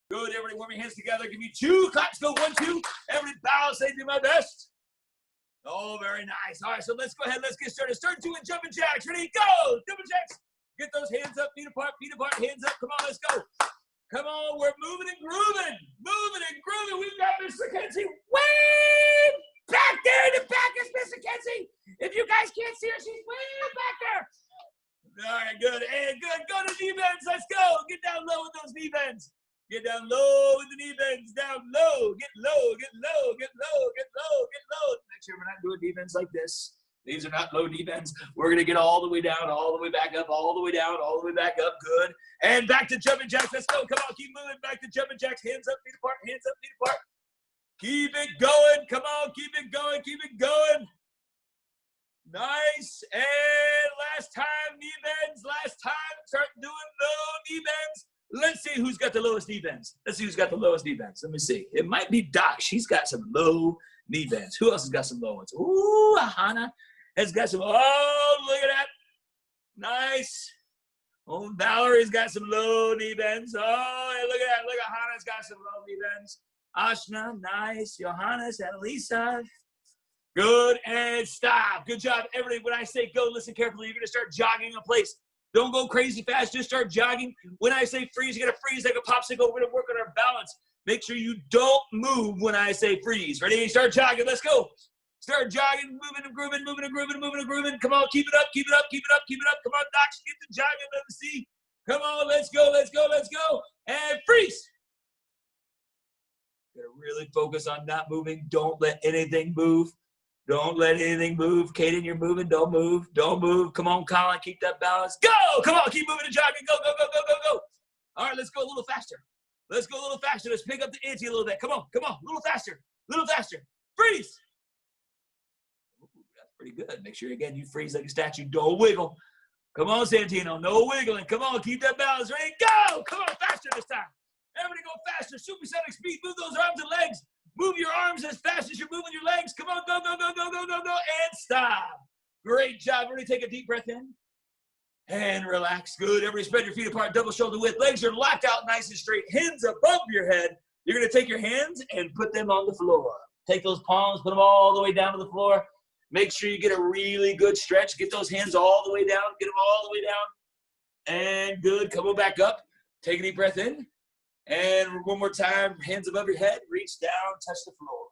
Good, everybody warm your hands together. Give me 2 claps. Go 1, 2. Everybody bow, say do my best. Oh, very nice. All right, so let's go ahead. Let's get started. Start doing jumping jacks. Ready? Go! Jumping jacks. Get those hands up, feet apart, hands up. Come on, let's go. Come on, we're moving and grooving. Moving and grooving. We've got Miss Mackenzie way back there. In the back is Miss Mackenzie. If you guys can't see her, she's way back there. All right, good. And good. Go to knee bends. Let's go. Get down low with those knee bends. Get down low with the knee bends. Down low. Get low. Get low. Get low. Get low. Get low. Make sure we're not doing knee bends like this. These are not low knee bends. We're going to get all the way down, all the way back up, all the way down, all the way back up. Good. And back to jumping jacks. Let's go. Come on. Keep moving. Back to jumping jacks. Hands up, feet apart. Hands up, feet apart. Keep it going. Come on. Keep it going. Keep it going. Nice. And last time, knee bends. Last time, start doing low knee bends. Let's see who's got the lowest knee bends. Let's see who's got the lowest knee bends. Let me see. It might be Doc. She's got some low knee bends. Who else has got some low ones? Ooh, Ahana has got some. Oh, look at that. Nice. Oh, Valerie's got some low knee bends. Oh, hey, look at that. Look at Ahana's got some low knee bends. Ashna, nice. Johannes, Annalisa. Good, and stop. Good job, everybody. When I say go, listen carefully. You're going to start jogging in place. Don't go crazy fast. Just start jogging. When I say freeze, you're going to freeze like a popsicle. We're going to work on our balance. Make sure you don't move when I say freeze. Ready? Start jogging. Let's go. Start jogging, moving and grooving, moving and grooving, moving and grooving. Come on, keep it up, keep it up, keep it up, keep it up. Come on, Doc, get the jogging. Let me see. Come on, let's go, let's go, let's go. And freeze. Got to really focus on not moving. Don't let anything move. Don't let anything move. Kaden, you're moving. Don't move. Don't move. Come on, Colin. Keep that balance. Go! Come on. Keep moving and jogging. Go, go, go, go, go, go. All right, let's go a little faster. Let's go a little faster. Let's pick up the ante a little bit. Come on. Come on. A little faster. A little faster. Freeze. Ooh, that's pretty good. Make sure, again, you freeze like a statue. Don't wiggle. Come on, Santino. No wiggling. Come on. Keep that balance. Ready? Go! Come on. Faster this time. Everybody go faster. Supersonic speed. Move those arms and legs. Move your arms as fast as you're moving your legs. Come on, go, go, go, go, go, go, go, and stop. Great job. Everybody take a deep breath in and relax. Good. Everybody spread your feet apart, double shoulder width. Legs are locked out nice and straight. Hands above your head. You're going to take your hands and put them on the floor. Take those palms, put them all the way down to the floor. Make sure you get a really good stretch. Get those hands all the way down. Get them all the way down. And good. Come on back up. Take a deep breath in. And one more time, hands above your head, reach down, touch the floor.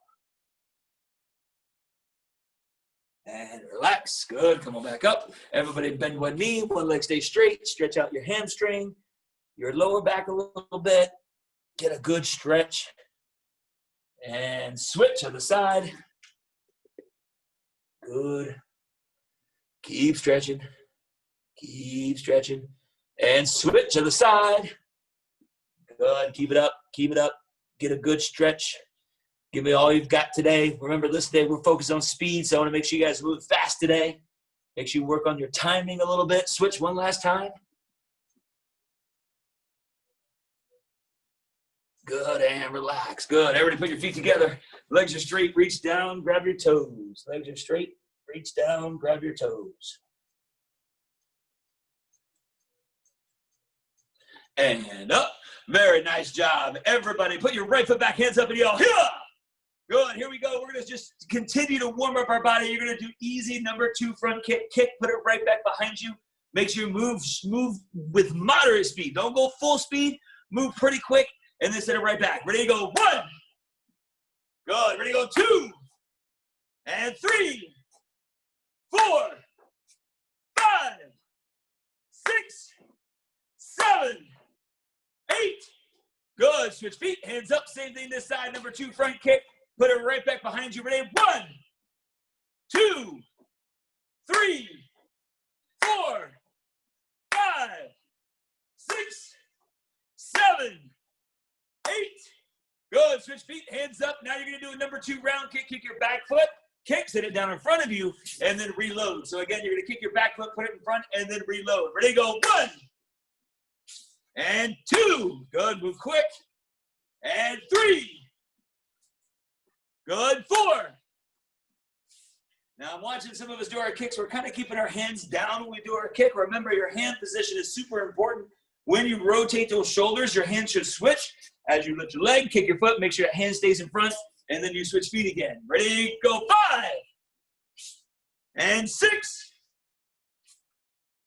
And relax, good, come on back up. Everybody bend one knee, one leg stay straight, stretch out your hamstring, your lower back a little bit, get a good stretch, and switch to the side. Good, keep stretching, and switch to the side. Good. Keep it up. Keep it up. Get a good stretch. Give me all you've got today. Remember, this day we're focused on speed, so I want to make sure you guys move fast today. Make sure you work on your timing a little bit. Switch one last time. Good, and relax. Good. Everybody put your feet together. Legs are straight. Reach down. Grab your toes. Legs are straight. Reach down. Grab your toes. And up. Very nice job. Everybody, put your right foot back, hands up, and yell, yeah! Good, here we go. We're going to just continue to warm up our body. You're going to do easy number 2 front kick. Kick, put it right back behind you. Make sure you move with moderate speed. Don't go full speed. Move pretty quick, and then send it right back. Ready to go? 1. Good. Ready to go? 2. And 3. 4. 5. 6. 7. 8. Good. Switch feet. Hands up. Same thing this side. Number 2 front kick. Put it right back behind you. Ready? 1, 2, 3, 4, 5, 6, 7, 8. Good. Switch feet. Hands up. Now you're going to do a number 2 round kick. Kick your back foot. Kick. Sit it down in front of you. And then reload. So again, you're going to kick your back foot. Put it in front. And then reload. Ready? Go. 1. And 2. Good. Move quick. And 3. Good. 4. Now I'm watching some of us do our kicks. We're kind of keeping our hands down when we do our kick. Remember, your hand position is super important. When you rotate those shoulders, your hands should switch. As you lift your leg, kick your foot, make sure that hand stays in front, and then you switch feet again. Ready, go, 5, and 6,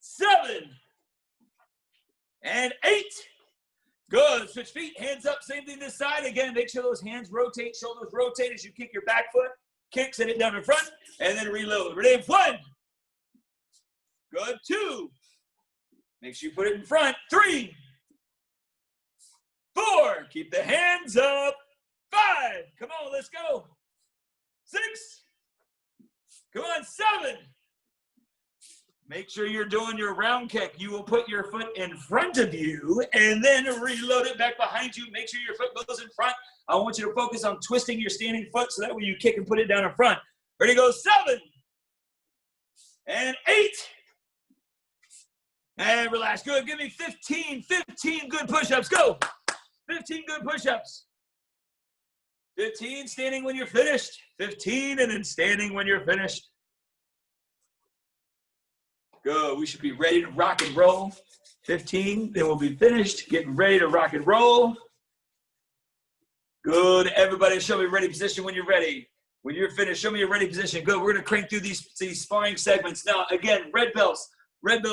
7, and 8. Good. Switch feet, hands up, same thing this side. Again, make sure those hands rotate, shoulders rotate as you kick your back foot. Kick, set it down in front, and then reload. Ready, 1. Good, 2. Make sure you put it in front. 3, 4. Keep the hands up. 5. Come on, let's go. 6. Come on, 7. Make sure you're doing your round kick. You will put your foot in front of you and then reload it back behind you. Make sure your foot goes in front. I want you to focus on twisting your standing foot so that way you kick and put it down in front. Ready, go, 7, and 8. And relax. Good. Give me 15 good push-ups. Go. 15 good push-ups. 15 standing when you're finished. 15 and then standing when you're finished. Good. We should be ready to rock and roll. 15, then we'll be finished. Getting ready to rock and roll. Good. Everybody show me ready position when you're ready. When you're finished, show me your ready position. Good. We're going to crank through these sparring segments. Now, again, red belts,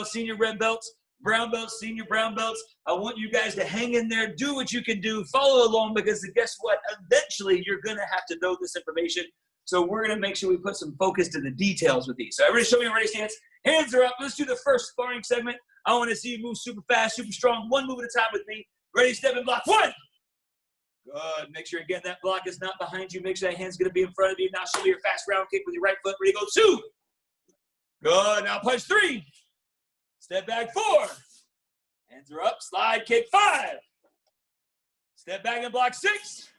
senior red belts, brown belts, senior brown belts. I want you guys to hang in there, do what you can do, follow along, because guess what? Eventually, you're going to have to know this information. So we're going to make sure we put some focus to the details with these. So everybody show me your ready stance. Hands are up. Let's do the first sparring segment. I want to see you move super fast, super strong. 1 move at a time with me. Ready, step, and block. 1. Good. Make sure, again, that block is not behind you. Make sure that hand's going to be in front of you. Now show me your fast round kick with your right foot. Ready, go, 2. Good. Now punch 3. Step back, 4. Hands are up. Slide kick, 5. Step back and block, 6.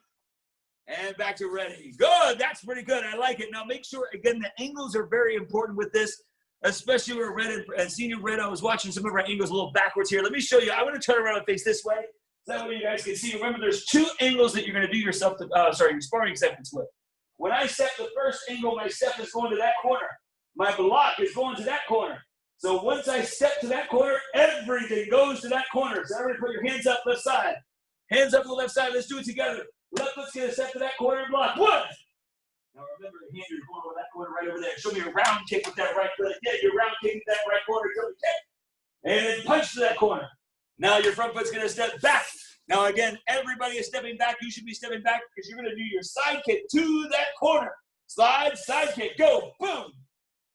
And back to ready. Good. That's pretty good. I like it. Now make sure, again, the angles are very important with this, especially with red and senior red. I was watching some of our angles a little backwards here. Let me show you. I'm going to turn around and face this way. So that way you guys can see. Remember, there's 2 angles that you're going to do your sparring segments with. When I set the first angle, my step is going to that corner. My block is going to that corner. So once I step to that corner, everything goes to that corner. So everybody put your hands up, left side. Hands up to the left side. Let's do it together. Left foot's going to step to that corner and block. 1. Now remember, your hands are going over that corner right over there. Show me a round kick with that right foot. Yeah, your round kick with that right corner. Show me kick. And then punch to that corner. Now your front foot's going to step back. Now again, everybody is stepping back. You should be stepping back because you're going to do your side kick to that corner. Slide, side kick, go, boom.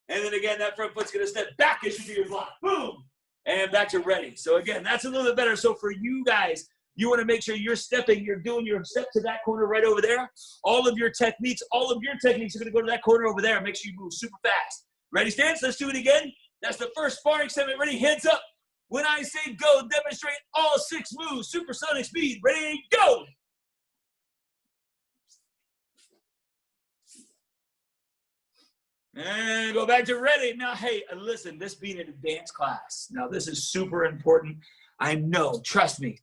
And then again, that front foot's going to step back as you do your block. Boom. And back to ready. So again, that's a little bit better. So for you guys, you want to make sure you're stepping, you're doing your step to that corner right over there. All of your techniques are going to go to that corner over there. Make sure you move super fast. Ready, stance? Let's do it again. That's the first sparring segment. Ready, hands up. When I say go, demonstrate all 6 moves. Supersonic speed. Ready, go. And go back to ready. Now, hey, listen, this being an advanced class. Now, this is super important. I know, trust me,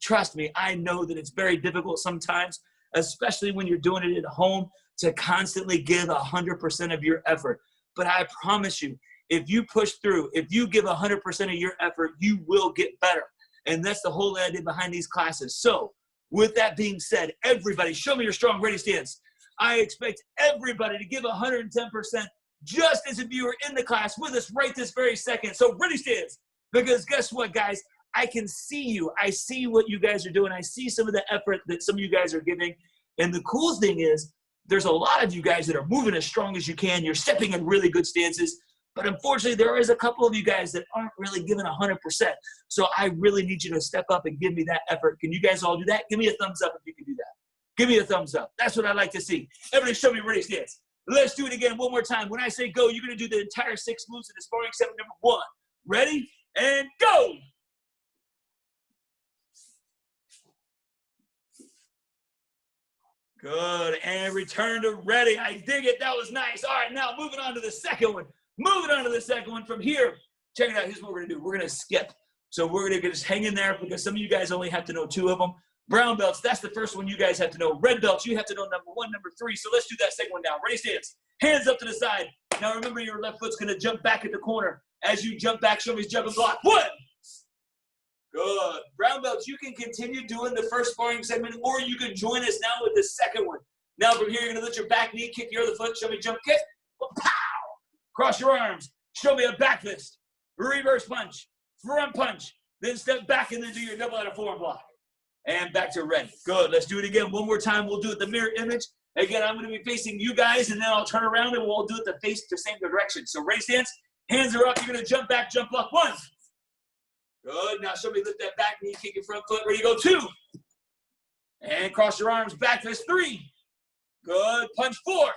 I know that it's very difficult sometimes, especially when you're doing it at home, to constantly give 100% of your effort. But I promise you, if you push through, if you give 100% of your effort, you will get better. And that's the whole idea behind these classes. So with that being said, everybody, show me your strong ready stance. I expect everybody to give 110%, just as if you were in the class with us right this very second. So ready stance, because guess what, guys? I can see you. I see what you guys are doing. I see some of the effort that some of you guys are giving. And the cool thing is, there's a lot of you guys that are moving as strong as you can. You're stepping in really good stances. But unfortunately, there is a couple of you guys that aren't really giving 100%. So I really need you to step up and give me that effort. Can you guys all do that? Give me a thumbs up if you can do that. Give me a thumbs up. That's what I like to see. Everybody show me ready stance. Let's do it again one more time. When I say go, you're going to do the entire 6 moves in the sparring segment number 1. Ready? And go! Good, and return to ready. I dig it. That was nice. All right, now moving on to the second one. From here. Check it out. Here's what we're going to do. We're going to skip. So we're going to just hang in there because some of you guys only have to know 2 of them. Brown belts, that's the first one you guys have to know. Red belts, you have to know number 1, number 3. So let's do that second one now. Ready, stance. Hands up to the side. Now remember, your left foot's going to jump back at the corner. As you jump back, show me his jump and block. 1. Good. Brown belts, you can continue doing the first sparring segment, or you can join us now with the second one. Now from here, you're going to lift your back knee, kick your other foot, show me jump kick. Pow! Cross your arms, show me a back fist, reverse punch, front punch, then step back and then do your double out of forearm block. And back to ready. Good. Let's do it again. One more time. We'll do it the mirror image. Again, I'm going to be facing you guys, and then I'll turn around and we'll all do it the same direction. So ready stance, hands are up. You're going to jump back, jump block. 1. Good. Now show me lift that back knee, kick your front foot. Ready to go. 2. And cross your arms, back fist. 3. Good. Punch. 4.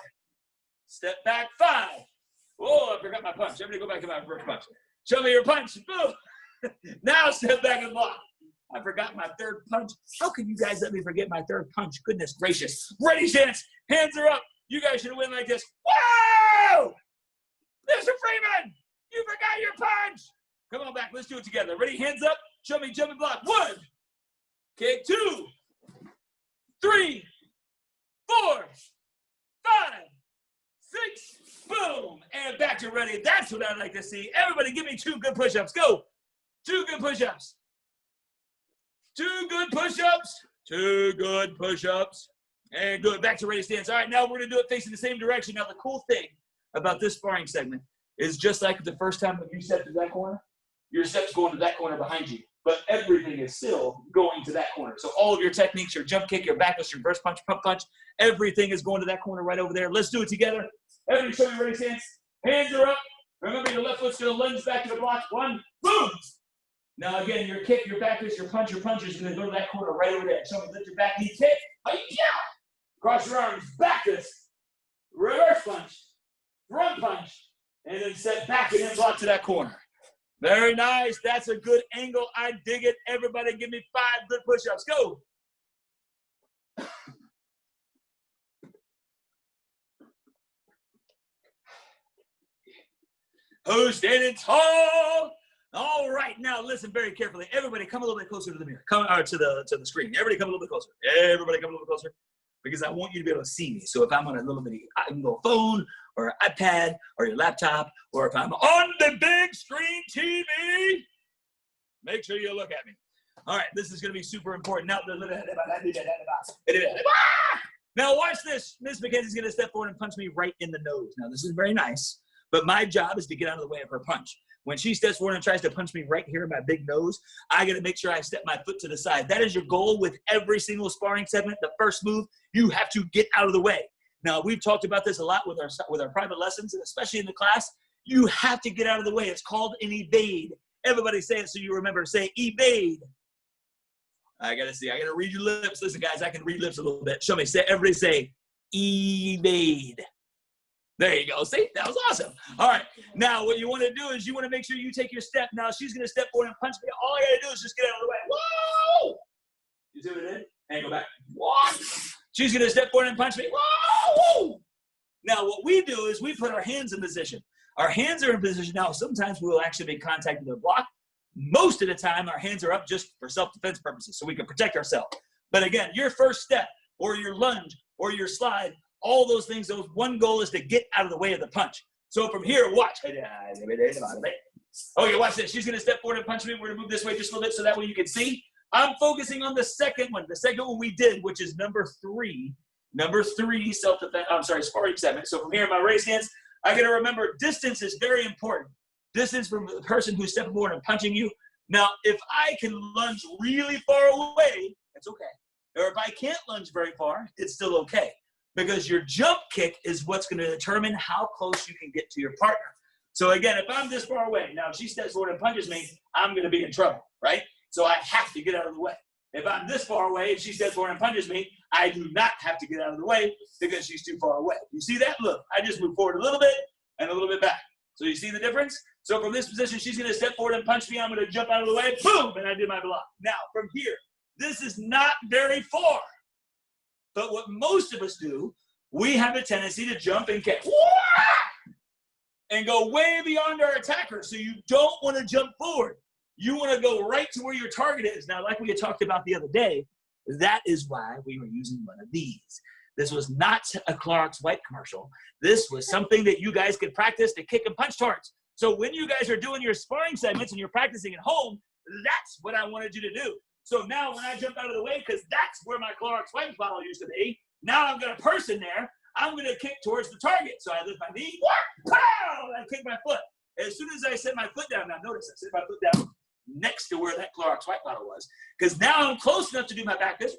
Step back. 5. Whoa, I forgot my punch. Everybody go back to my first punch. Show me your punch. Boom. Now step back and block. I forgot my third punch. How can you guys let me forget my third punch? Goodness gracious. Ready stance. Hands are up. You guys should have went like this. Whoa! Mr. Freeman, you forgot your punch. Come on back. Let's do it together. Ready? Hands up. Show me jump and block. 1. Kick. 2. 3. 4. 5. 6. Boom. And back to ready. That's what I like to see. Everybody give me 2 good push-ups. Go. 2 good push-ups. 2 good push-ups. 2 good push-ups. And good. Back to ready stance. All right, now we're going to do it facing the same direction. Now, the cool thing about this sparring segment is just like the first time when you step to that corner, your step's going to that corner behind you. But everything is still going to that corner. So all of your techniques, your jump kick, your back fist, your reverse punch, pump punch, everything is going to that corner right over there. Let's do it together. Everybody show me ready stance. Hands are up. Remember, your left foot's going to lunge back to the block. 1. Boom. Now, again, your kick, your back fist, your punch is going to go to that corner right over there. Show me, lift your back knee, kick. Cross your arms, back fist, reverse punch, front punch, and then step back and then block to that corner. Very nice. That's a good angle. I dig it. Everybody give me 5 good push-ups. Go. Who's standing tall? All right, now listen very carefully. Everybody come a little bit closer to the mirror. Come to the screen. Everybody come a little bit closer. Everybody come a little bit closer, because I want you to be able to see me. So if I'm on a little phone or an iPad or your laptop, or if I'm on the big screen TV, make sure you look at me. All right, this is going to be super important. Now watch this. Miss Mackenzie's going to step forward and punch me right in the nose. Now this is very nice, but my job is to get out of the way of her punch. When she steps forward and tries to punch me right here in my big nose, I got to make sure I step my foot to the side. That is your goal with every single sparring segment. The first move, you have to get out of the way. Now, we've talked about this a lot with our private lessons, and especially in the class. You have to get out of the way. It's called an evade. Everybody say it so you remember. Say evade. I got to read your lips. Listen, guys, I can read lips a little bit. Show me. Everybody say evade. There you go. See, that was awesome. All right. Now, what you want to do is you want to make sure you take your step. Now, she's going to step forward and punch me. All I got to do is just get out of the way. Whoa! You see what it did? And go back. What? She's going to step forward and punch me. Whoa! Now, what we do is we put our hands in position. Our hands are in position. Now, sometimes we will actually make contact with the block. Most of the time, our hands are up just for self-defense purposes, so we can protect ourselves. But again, your first step or your lunge or your slide, all those things, those one goal is to get out of the way of the punch. So from here, watch. Okay, watch this. She's going to step forward and punch me. We're going to move this way just a little bit so that way you can see. I'm focusing on the second one. The second one we did, which is number 3. Number 3, self-defense, sparring segment. So from here, my race stance, I got to remember distance is very important. Distance from the person who's stepping forward and punching you. Now, if I can lunge really far away, it's okay. Or if I can't lunge very far, it's still okay. Because your jump kick is what's going to determine how close you can get to your partner. So again, if I'm this far away, now if she steps forward and punches me, I'm going to be in trouble, right? So I have to get out of the way. If I'm this far away and she steps forward and punches me, I do not have to get out of the way because she's too far away. You see that? Look, I just move forward a little bit and a little bit back. So you see the difference? So from this position, she's going to step forward and punch me. I'm going to jump out of the way. Boom! And I did my block. Now, from here, this is not very far. But what most of us do, we have a tendency to jump and kick and go way beyond our attacker. So you don't want to jump forward. You want to go right to where your target is. Now, like we had talked about the other day, that is why we were using one of these. This was not a Clorox wipe commercial. This was something that you guys could practice to kick and punch towards. So when you guys are doing your sparring segments and you're practicing at home, That's what I wanted you to do. So now when I jump out of the way, because that's where my Clorox wipes bottle used to be, now I'm going to person there. I'm going to kick towards the target. So I lift my knee, pow, and I kick my foot. As soon as I set my foot down, now notice I set my foot down next to where that Clorox wipe bottle was, because now I'm close enough to do my back fist.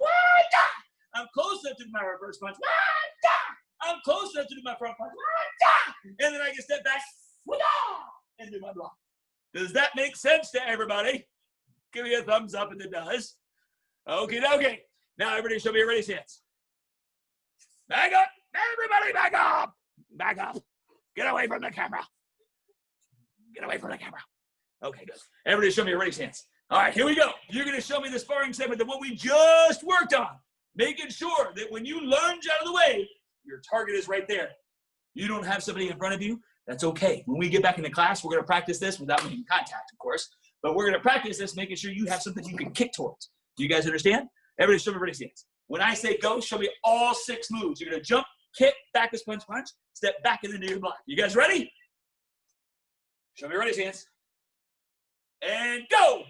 I'm close enough to do my reverse punch. I'm close enough to do my front punch. And then I can step back and do my block. Does that make sense to everybody? Give me a thumbs up if it does. Okay. Now everybody show me your ready stance. Back up. Everybody back up. Back up. Get away from the camera. Get away from the camera. Okay, good. Everybody show me your ready stance. All right, here we go. You're going to show me the sparring segment of what we just worked on. Making sure that when you lunge out of the way, your target is right there. You don't have somebody in front of you. That's okay. When we get back into class, we're going to practice this without making contact, of course. But we're going to practice this, making sure you have something you can kick towards. Do you guys understand? Everybody show me ready stance. When I say go, show me all 6 moves. You're going to jump, kick, back fist punch, step back and into your block. You guys ready? Show me ready stance. And go.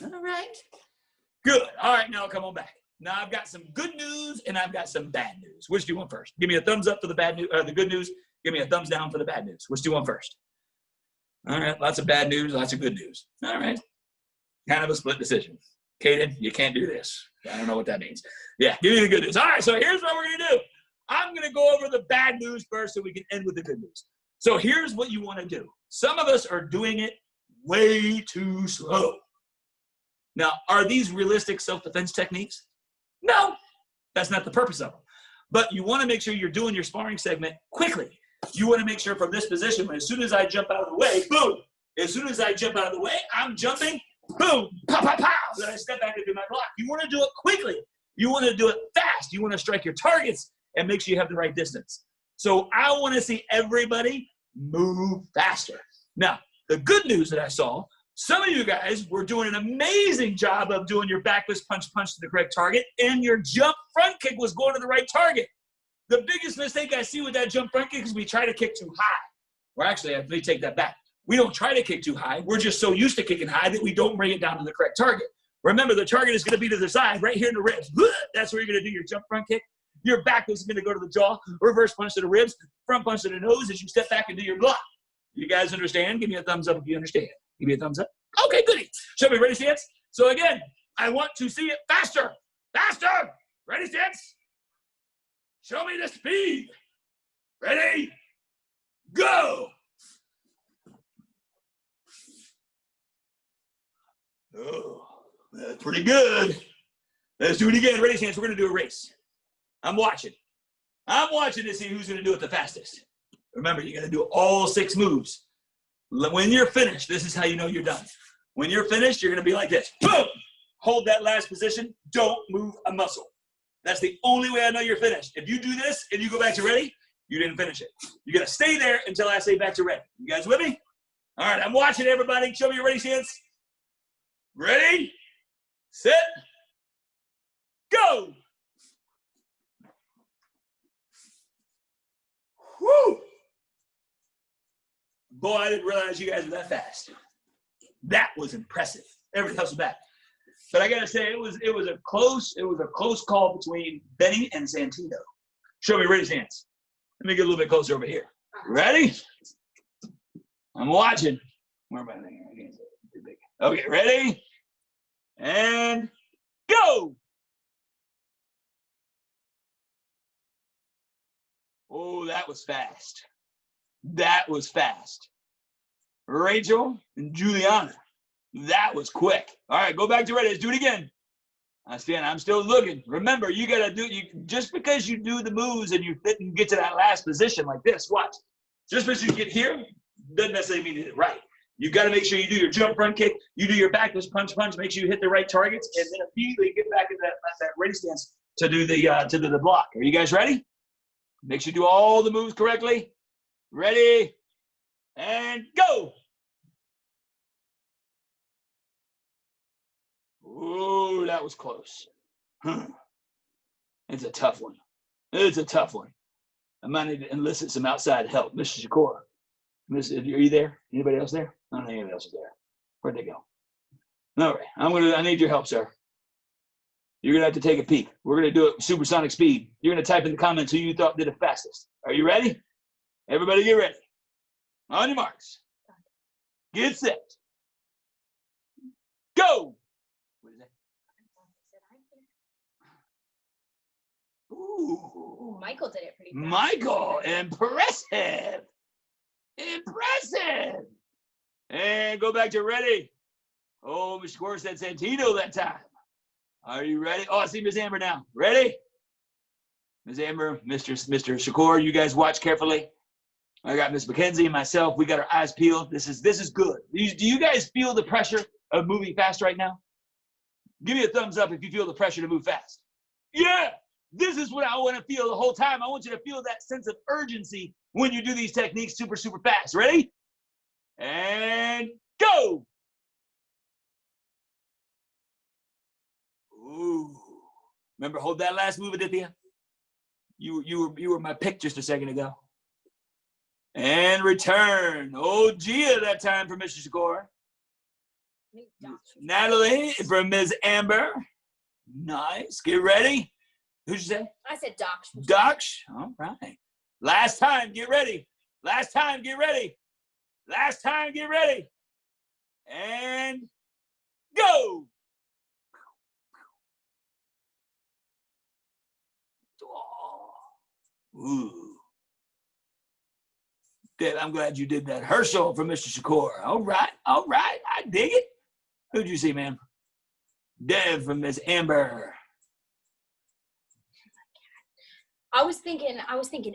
All right. Good. All right, now come on back. Now I've got some good news and I've got some bad news. Which do you want first? Give me a thumbs up for the bad news, the good news. Give me a thumbs down for the bad news. Which do you want first? All right, lots of bad news, lots of good news. All right. Kind of a split decision. Caden, you can't do this. I don't know what that means. Yeah, give me the good news. All right, so here's what we're going to do. I'm going to go over the bad news first so we can end with the good news. So here's what you want to do. Some of us are doing it way too slow. Now, are these realistic self-defense techniques? No, that's not the purpose of them. But you want to make sure you're doing your sparring segment quickly. You want to make sure from this position, as soon as I jump out of the way, boom. As soon as I jump out of the way, I'm jumping, boom, pow, pow, pow. Then I step back and do my block. You want to do it quickly. You want to do it fast. You want to strike your targets and make sure you have the right distance. So I want to see everybody move faster. Now, the good news that I saw, some of you guys were doing an amazing job of doing your back fist punch to the correct target, and your jump front kick was going to the right target. The biggest mistake I see with that jump front kick is we try to kick too high. Or actually, let me take that back. We don't try to kick too high. We're just so used to kicking high that we don't bring it down to the correct target. Remember, the target is going to be to the side, right here in the ribs. That's where you're going to do your jump front kick. Your back is going to go to the jaw, reverse punch to the ribs, front punch to the nose as you step back and do your block. You guys understand? Give me a thumbs up if you understand. Give me a thumbs up. Okay, goody. Show me ready stance. So again, I want to see it faster. Faster. Ready stance. Show me the speed. Ready? Go. Oh, that's pretty good. Let's do it again. Ready stance. We're going to do a race. I'm watching. I'm watching to see who's going to do it the fastest. Remember, you're going to do all 6 moves. When you're finished, this is how you know you're done. When you're finished, you're going to be like this. Boom! Hold that last position. Don't move a muscle. That's the only way I know you're finished. If you do this and you go back to ready, you didn't finish it. You're going to stay there until I say back to ready. You guys with me? All right, I'm watching everybody. Show me your ready stance. Ready, set, go. Woo! Boy, I didn't realize you guys were that fast. That was impressive. Everything else was back. But I gotta say, it was a close call between Benny and Santino. Show me ready stance. Let me get a little bit closer over here. Ready? I'm watching. Where am I thinking? I can't say it. Too big. Okay, ready? And go! Oh, that was fast. That was fast. Rachel and Juliana, that was quick. All right, go back to ready. Let's do it again. I'm still looking. Remember, you got to do, just because you do the moves and you get to that last position like this, watch. Just because you get here, doesn't necessarily mean you did it right. You got to make sure you do your jump front kick, you do your back fist punch, make sure you hit the right targets, and then immediately get back into that ready stance to do the block. Are you guys ready? Make sure you do all the moves correctly. Ready, and go. Oh, that was close. It's a tough one. It's a tough one. I might need to enlist some outside help. Mr. Shakur, are you there? Anybody else there? I don't think anybody else is there. Where'd they go? All right, I need your help, sir. You're gonna have to take a peek. We're gonna do it with supersonic speed. You're gonna type in the comments who you thought did it fastest. Are you ready? Everybody get ready. On your marks. Get set. Go! What is that? Ooh. Michael did it pretty fast. Michael, impressive. Impressive. And go back to ready. Oh, Mr. Shakur said Santino that time. Are you ready? Oh, I see Miss Amber now. Ready? Miss Amber, Mr. Shakur, you guys watch carefully. I got Miss Mackenzie and myself. We got our eyes peeled. This is good. Do you guys feel the pressure of moving fast right now? Give me a thumbs up if you feel the pressure to move fast. Yeah, this is what I want to feel the whole time. I want you to feel that sense of urgency when you do these techniques super, super fast. Ready? And go. Ooh. Remember, hold that last move, Aditya. You were my pick just a second ago. And return. Oh, Gia that time for Mr. Shakur. Natalie from Ms. Amber. Nice. Get ready. Who'd you say? I said Doc. Doc. All right. Last time, get ready. Last time, get ready. Last time, get ready. And go. Ooh. Dad, I'm glad you did that. Herschel from Mr. Shakur. All right. I dig it. Who'd you see, ma'am? Dev from Miss Amber. I was thinking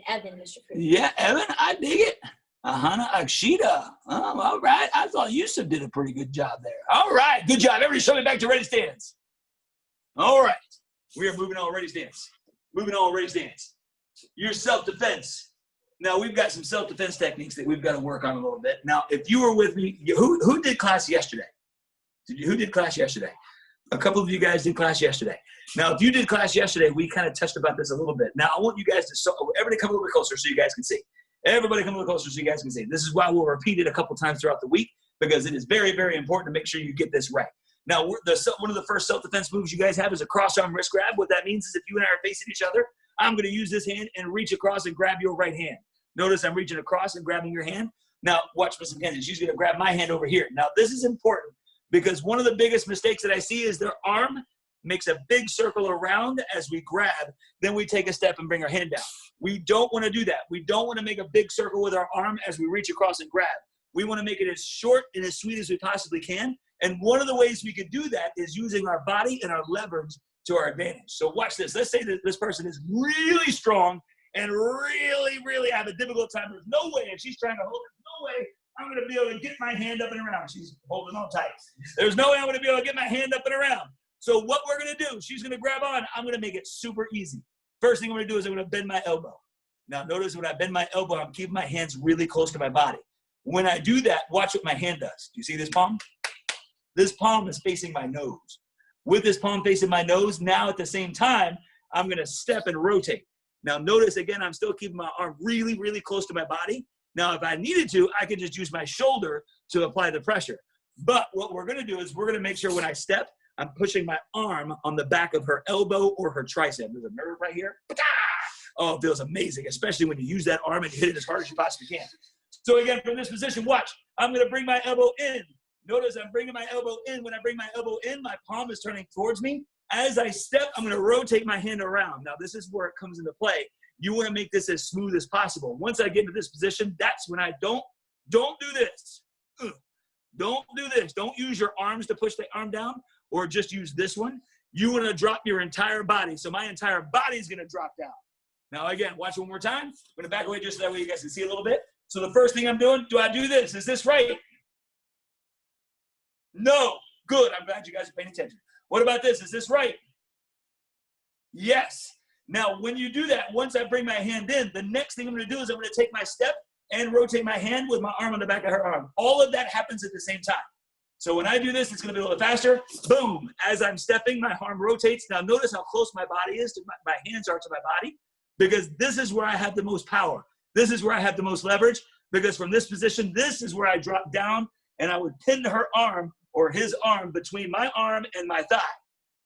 Evan, Mr. Fruit. Yeah, Evan, I dig it. Ahana Akshita. Oh, all right. I thought Yusuf did a pretty good job there. All right. Good job. Everybody show me back to ready stance. All right. We are moving on ready stance. Moving on ready stance. Your self-defense. Now, we've got some self-defense techniques that we've got to work on a little bit. Now, if you were with me, who did class yesterday? Who did class yesterday? A couple of you guys did class yesterday. Now, if you did class yesterday, we kind of touched about this a little bit. Now, I want you guys to, everybody come a little bit closer so you guys can see. Everybody come a little closer so you guys can see. This is why we'll repeat it a couple times throughout the week, because it is very, very important to make sure you get this right. Now, one of the first self-defense moves you guys have is a cross-arm wrist grab. What that means is if you and I are facing each other, I'm going to use this hand and reach across and grab your right hand. Notice I'm reaching across and grabbing your hand. Now, watch Miss Mackenzie. She's going to grab my hand over here. Now, this is important because one of the biggest mistakes that I see is their arm makes a big circle around as we grab. Then we take a step and bring our hand down. We don't want to do that. We don't want to make a big circle with our arm as we reach across and grab. We want to make it as short and as sweet as we possibly can. And one of the ways we could do that is using our body and our leverage to our advantage. So watch this. Let's say that this person is really strong and really, really have a difficult time. There's no way, if she's trying to hold it, no way I'm going to be able to get my hand up and around. She's holding on tight. There's no way I'm going to be able to get my hand up and around. So what we're going to do, she's going to grab on. I'm going to make it super easy. First thing I'm going to do is I'm going to bend my elbow. Now notice when I bend my elbow, I'm keeping my hands really close to my body. When I do that, watch what my hand does. Do you see this palm? This palm is facing my nose. With this palm facing my nose, now at the same time, I'm going to step and rotate. Now notice again, I'm still keeping my arm really, really close to my body. Now if I needed to, I could just use my shoulder to apply the pressure. But what we're going to do is we're going to make sure when I step, I'm pushing my arm on the back of her elbow or her tricep. There's a nerve right here. Oh, it feels amazing, especially when you use that arm and you hit it as hard as you possibly can. So again, from this position, watch. I'm going to bring my elbow in. Notice I'm bringing my elbow in. When I bring my elbow in, my palm is turning towards me. As I step, I'm going to rotate my hand around. Now, this is where it comes into play. You want to make this as smooth as possible. Once I get into this position, that's when I don't do this. Don't do this. Don't use your arms to push the arm down or just use this one. You want to drop your entire body. So my entire body is going to drop down. Now, again, watch one more time. I'm going to back away just so that way you guys can see a little bit. So the first thing I'm doing, do I do this? Is this right? No. Good. I'm glad you guys are paying attention. What about this? Is this right? Yes. Now, when you do that, once I bring my hand in, the next thing I'm going to do is I'm going to take my step and rotate my hand with my arm on the back of her arm. All of that happens at the same time. So when I do this, it's going to be a little bit faster. Boom. As I'm stepping, my arm rotates. Now, notice how close my body is to my hands are to my body. because this is where I have the most power. This is where I have the most leverage, because from this position, this is where I drop down and I would pin her arm or his arm between my arm and my thigh.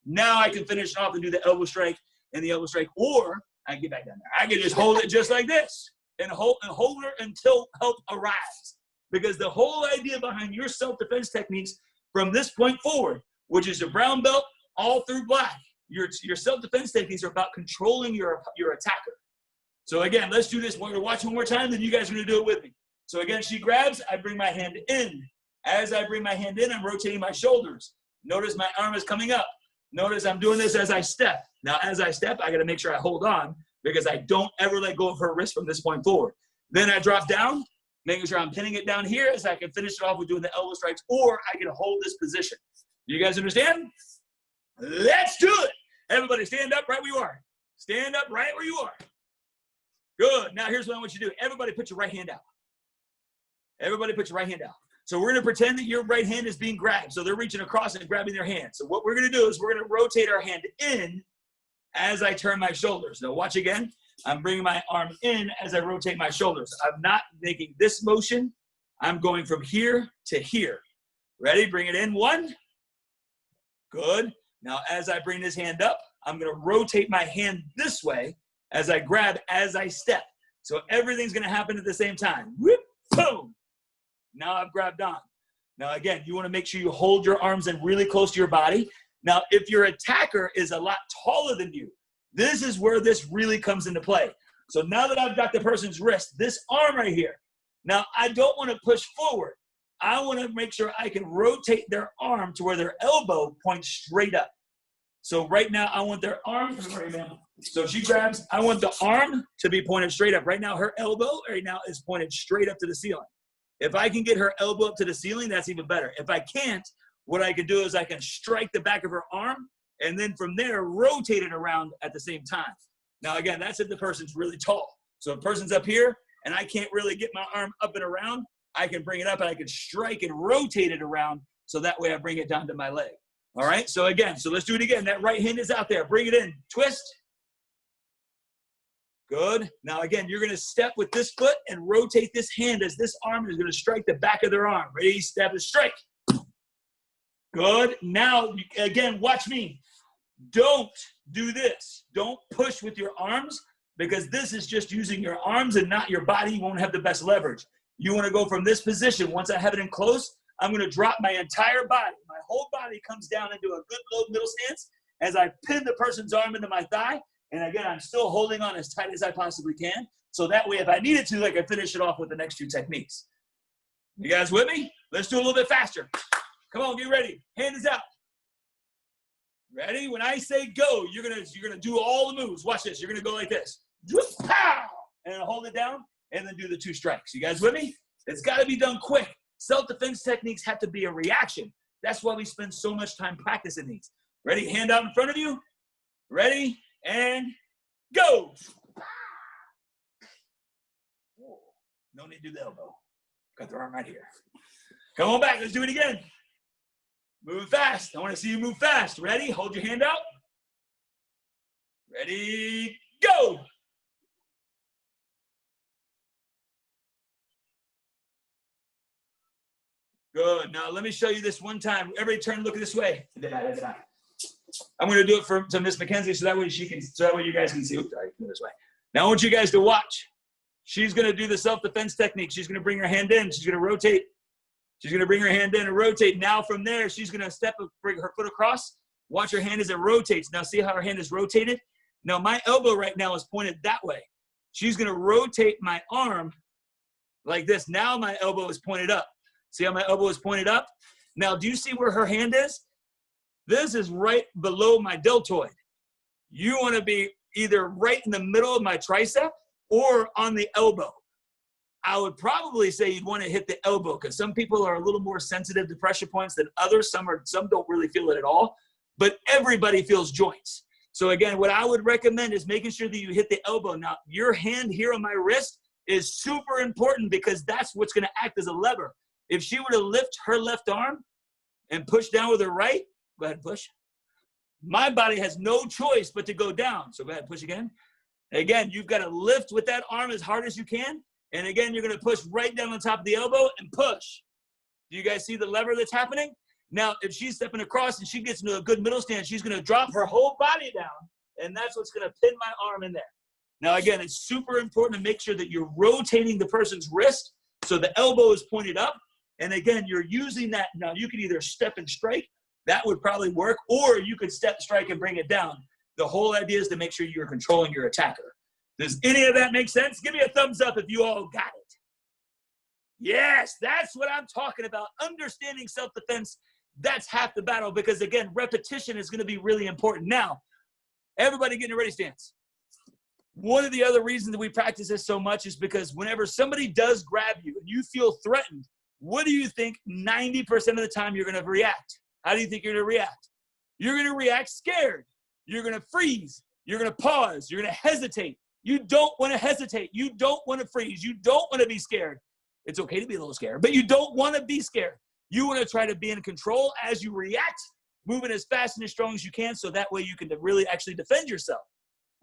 Now I can finish it off and do the elbow strike and the elbow strike, or I can get back down there. I can just hold it just like this and hold her until help arrives. Because the whole idea behind your self-defense techniques from this point forward, which is your brown belt all through black, your self-defense techniques are about controlling your attacker. So again, let's do this. We're going to watch one more time, then you guys are going to do it with me. So again, she grabs, I bring my hand in. As I bring my hand in, I'm rotating my shoulders. Notice my arm is coming up. Notice I'm doing this as I step. Now, as I step, I got to make sure I hold on because I don't ever let go of her wrist from this point forward. Then I drop down, making sure I'm pinning it down here as I can finish it off with doing the elbow strikes, or I can hold this position. You guys understand? Let's do it. Everybody stand up right where you are. Stand up right where you are. Good. Now, here's what I want you to do. Everybody put your right hand out. Everybody put your right hand out. So we're going to pretend that your right hand is being grabbed. So they're reaching across and grabbing their hand. So what we're going to do is we're going to rotate our hand in as I turn my shoulders. Now watch again. I'm bringing my arm in as I rotate my shoulders. I'm not making this motion. I'm going from here to here. Ready? Bring it in. One. Good. Now as I bring this hand up, I'm going to rotate my hand this way as I grab, as I step. So everything's going to happen at the same time. Whoop, boom. Now I've grabbed on. Now again, you want to make sure you hold your arms in really close to your body. Now, if your attacker is a lot taller than you, this is where this really comes into play. So now that I've got the person's wrist, this arm right here, now I don't want to push forward. I want to make sure I can rotate their arm to where their elbow points straight up. So right now I want their arm, so she grabs, I want the arm to be pointed straight up. Right now her elbow right now is pointed straight up to the ceiling. If I can get her elbow up to the ceiling, that's even better. If I can't, what I can do is I can strike the back of her arm and then from there rotate it around at the same time. Now again, that's if the person's really tall. So if the person's up here and I can't really get my arm up and around, I can bring it up and I can strike and rotate it around so that way I bring it down to my leg. All right, so again, so let's do it again. That right hand is out there. Bring it in. Twist. Good. Now again, you're going to step with this foot and rotate this hand as this arm is going to strike the back of their arm. Ready, step, and strike. Good. Now, again, watch me. Don't do this. Don't push with your arms because this is just using your arms and not your body. You won't have the best leverage. You want to go from this position. Once I have it in close, I'm going to drop my entire body. My whole body comes down into a good low middle stance as I pin the person's arm into my thigh. And again, I'm still holding on as tight as I possibly can. So that way, if I needed to, I can finish it off with the next two techniques. You guys with me? Let's do a little bit faster. Come on, get ready. Hand is out. Ready? When I say go, you're gonna do all the moves. Watch this. You're gonna go like this. Pow! And hold it down, and then do the two strikes. You guys with me? It's got to be done quick. Self-defense techniques have to be a reaction. That's why we spend so much time practicing these. Ready? Hand out in front of you. Ready? And go. No need to do the elbow. Got the arm right here. Come on back. Let's do it again. Move fast. I want to see you move fast. Ready? Hold your hand out. Ready? Go. Good. Now let me show you this one time. Everybody turn and look this way. I'm going to do it to Miss Mackenzie so that way you guys can see. Oops, sorry, go this way. Now I want you guys to watch. She's going to do the self-defense technique. She's going to bring her hand in. She's going to rotate. She's going to bring her hand in and rotate. Now from there, she's going to bring her foot across. Watch her hand as it rotates. Now see how her hand is rotated? Now my elbow right now is pointed that way. She's going to rotate my arm like this. Now my elbow is pointed up. See how my elbow is pointed up? Now do you see where her hand is? This is right below my deltoid. You want to be either right in the middle of my tricep or on the elbow. I would probably say you'd want to hit the elbow because some people are a little more sensitive to pressure points than others. Some don't really feel it at all, but everybody feels joints. So again, what I would recommend is making sure that you hit the elbow. Now, your hand here on my wrist is super important because that's what's going to act as a lever. If she were to lift her left arm and push down with her right, go ahead and push. My body has no choice but to go down. So go ahead and push again. Again, you've got to lift with that arm as hard as you can. And again, you're going to push right down on top of the elbow and push. Do you guys see the lever that's happening? Now, if she's stepping across and she gets into a good middle stance, she's going to drop her whole body down, and that's what's going to pin my arm in there. Now, again, it's super important to make sure that you're rotating the person's wrist so the elbow is pointed up. And again, you're using that. Now, you can either step and strike. That would probably work. Or you could step, strike, and bring it down. The whole idea is to make sure you're controlling your attacker. Does any of that make sense? Give me a thumbs up if you all got it. Yes, that's what I'm talking about. Understanding self-defense, that's half the battle because, again, repetition is going to be really important. Now, everybody get in a ready stance. One of the other reasons that we practice this so much is because whenever somebody does grab you and you feel threatened, what do you think 90% of the time you're going to react? How do you think you're going to react? You're going to react scared. You're going to freeze. You're going to pause. You're going to hesitate. You don't want to hesitate. You don't want to freeze. You don't want to be scared. It's okay to be a little scared, but you don't want to be scared. You want to try to be in control as you react, moving as fast and as strong as you can so that way you can really actually defend yourself.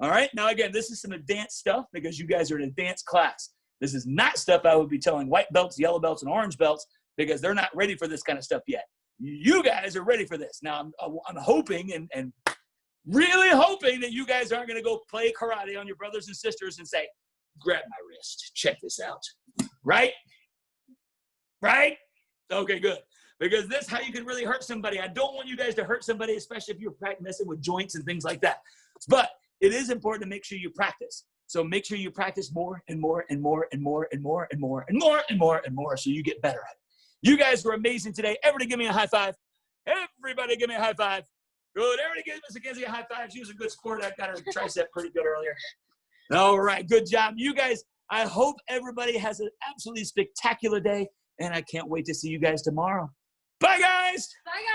All right? Now, again, this is some advanced stuff because you guys are an advanced class. This is not stuff I would be telling white belts, yellow belts, and orange belts because they're not ready for this kind of stuff yet. You guys are ready for this. Now, I'm hoping and really hoping that you guys aren't going to go play karate on your brothers and sisters and say, grab my wrist. Check this out. Right? Right? Okay, good. Because this is how you can really hurt somebody. I don't want you guys to hurt somebody, especially if you're messing with joints and things like that. But it is important to make sure you practice. So make sure you practice more and more and more and more and more and more and more and more and more so you get better at it. You guys were amazing today. Everybody give me a high five. Everybody give me a high five. Good. Everybody give Miss Mackenzie a high five. She was a good sport. I got her tricep pretty good earlier. All right. Good job. You guys, I hope everybody has an absolutely spectacular day, and I can't wait to see you guys tomorrow. Bye, guys. Bye, guys.